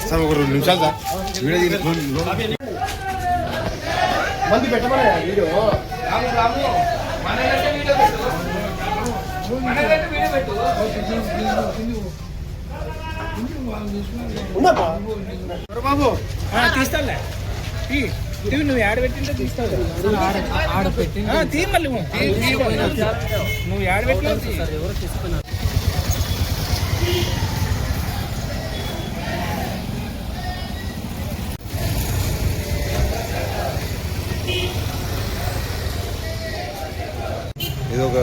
Sir ఒక 2 నిమిషాలు sir video మంది పెట్టమని వీడియో బాబు తీస్తాలే నువ్వు ఆడబెట్టింటే తీస్తావు తీ మళ్ళీ నువ్వు ఆడబెట్టినా ఎవరు తీసుకున్నారు ఇది ఒక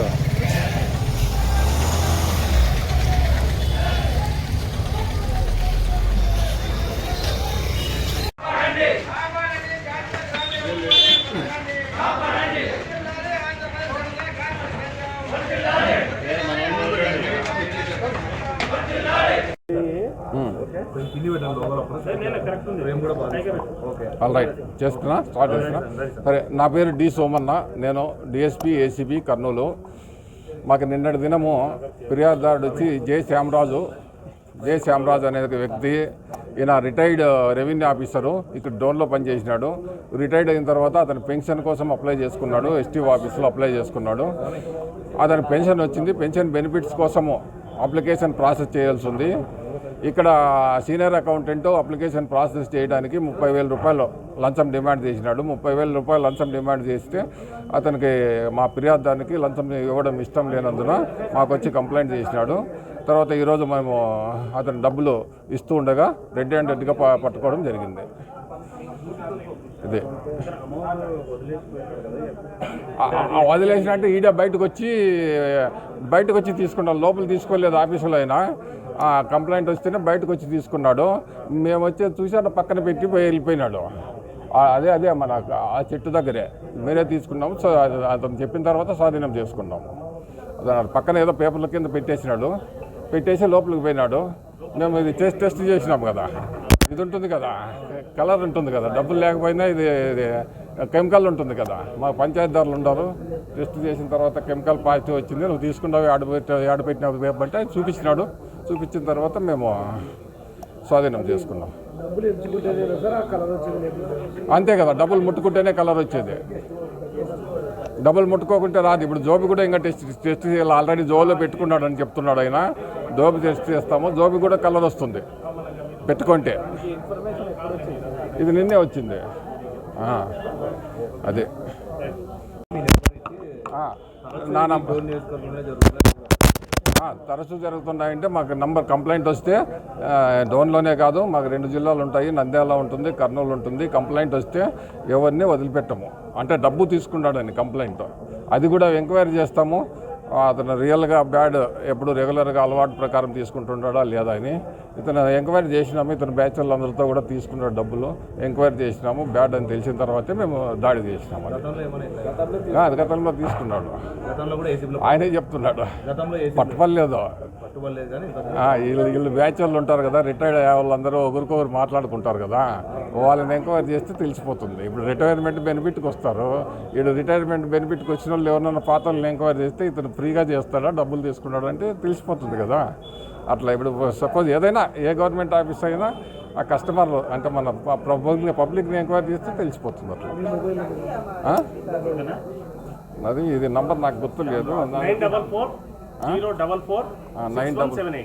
ఆల్ రైట్ చేస్తున్నా స్టార్ట్ చేస్తున్నా సరే. నా పేరు డి సోమన్న, నేను డిఎస్పీ ఏసీబీ కర్నూలు. మాకు నిన్నటి దినము ఫిర్యాదుదారుడు వచ్చి జే శ్యామరాజు అనే వ్యక్తి, ఈయన రిటైర్డ్ రెవెన్యూ ఆఫీసరు, ఇక్కడ డోన్లో పనిచేసినాడు. రిటైర్డ్ అయిన తర్వాత అతను పెన్షన్ కోసం అప్లై చేసుకున్నాడు, ఎస్టీ ఆఫీస్లో అప్లై చేసుకున్నాడు. అతనికి పెన్షన్ వచ్చింది. పెన్షన్ బెనిఫిట్స్ కోసము అప్లికేషన్ ప్రాసెస్ చేయాల్సి ఉంది. ఇక్కడ సీనియర్ అకౌంటెంట్ అప్లికేషన్ ప్రాసెస్ చేయడానికి 30,000 రూపాయలు లంచం డిమాండ్ చేసినాడు. 30,000 రూపాయలు లంచం డిమాండ్ చేస్తే అతనికి మా ఫిర్యాదుదానికి లంచం ఇవ్వడం ఇష్టం లేనందున మాకు వచ్చి కంప్లైంట్ చేసినాడు. తర్వాత ఈరోజు మేము అతను డబ్బులు ఇస్తూ ఉండగా రెడ్ హ్యాండెడ్గా పట్టుకోవడం జరిగింది. ఇదే వదిలేసినట్టు ఈడ బయటకు వచ్చి తీసుకున్నాడు. లోపల తీసుకోలేదు ఆఫీసులో. అయినా కంప్లైంట్ వస్తేనే బయటకు వచ్చి తీసుకున్నాడు. మేము వచ్చి చూసాడు, పక్కన పెట్టి వెళ్ళిపోయినాడు. అదే మన ఆ చెట్టు దగ్గరే మేరే తీసుకున్నాము. సో అతను చెప్పిన తర్వాత స్వాధీనం చేసుకున్నాము. పక్కన ఏదో పేపర్ల కింద పెట్టేసి లోపలికి పోయినాడు. మేము ఇది టెస్ట్ చేసినాము కదా, ఇది ఉంటుంది కదా, కలర్ ఉంటుంది కదా, డబ్బులు లేకపోయినా ఇది కెమికల్ ఉంటుంది కదా. మా పంచాయతీదారులు ఉండరు. టెస్ట్ చేసిన తర్వాత కెమికల్ పాజిటివ్ వచ్చింది, నువ్వు తీసుకున్నావు ఆడపెట్టిన పేపర్ అంటే చూపించినాడు. చూపించిన తర్వాత మేము స్వాధీనం చేసుకున్నాం. అంతే కదా, డబ్బులు ముట్టుకుంటేనే కలర్ వచ్చేది. డబ్బులు ముట్టుకోకుంటే రాదు. ఇప్పుడు జోబి కూడా ఇంకా టెస్ట్ చేయాలి. ఆల్రెడీ జోబులో పెట్టుకున్నాడు అని చెప్తున్నాడు ఆయన. జోబి టెస్ట్ చేస్తాము, జోబి కూడా కలర్ వస్తుంది పెట్టుకుంటే. ఇది నిన్నే వచ్చింది. అదే తరచూ జరుగుతున్నాయంటే మాకు నంబర్ కంప్లైంట్ వస్తే డోన్లోనే కాదు, మాకు 2 జిల్లాలు ఉంటాయి, నంద్యాల ఉంటుంది, కర్నూలు ఉంటుంది. కంప్లైంట్ వస్తే ఎవరిని వదిలిపెట్టము. అంటే డబ్బు తీసుకున్నాడని కంప్లైంట్, అది కూడా ఎంక్వైరీ చేస్తాము. అతను రియల్గా బ్యాడ్ ఎప్పుడు రెగ్యులర్గా అలవాటు ప్రకారం తీసుకుంటుంటాడా లేదా అని ఇతను ఎంక్వైరీ చేసినాము. ఇతను బ్యాచర్లందరితో కూడా తీసుకున్నాడు డబ్బులు. ఎంక్వైరీ చేసినాము, బ్యాడ్ అని తెలిసిన తర్వాతే మేము దాడి చేసినాము. అది గతంలో తీసుకున్నాడు, ఆయనే చెప్తున్నాడు. పట్టుపడలేదు. వీళ్ళు బ్యాచర్లు ఉంటారు కదా, రిటైర్డ్ అయ్యే వాళ్ళందరూ ఒకరికొకరు మాట్లాడుకుంటారు కదా, వాళ్ళని ఎంక్వైరీ చేస్తే తెలిసిపోతుంది. ఇప్పుడు రిటైర్మెంట్ బెనిఫిట్కి వస్తారు. వీడు రిటైర్మెంట్ బెనిఫిట్కి వచ్చిన వాళ్ళు ఎవరన్నా పాత వాళ్ళని ఎంక్వైరీ చేస్తే ఇతను ఫ్రీగా చేస్తాడా, డబ్బులు తీసుకున్నాడు అంటే తెలిసిపోతుంది కదా. అట్లా ఇప్పుడు సపోజ్ ఏదైనా ఏ గవర్నమెంట్ ఆఫీస్ అయినా ఆ కస్టమర్లు అంటే మన పబ్లిక్ని ఎంక్వైరీ చేస్తే తెలిసిపోతుంది. అట్లా అది ఇది నంబర్ నాకు గుర్తు లేదు. 944 044 6178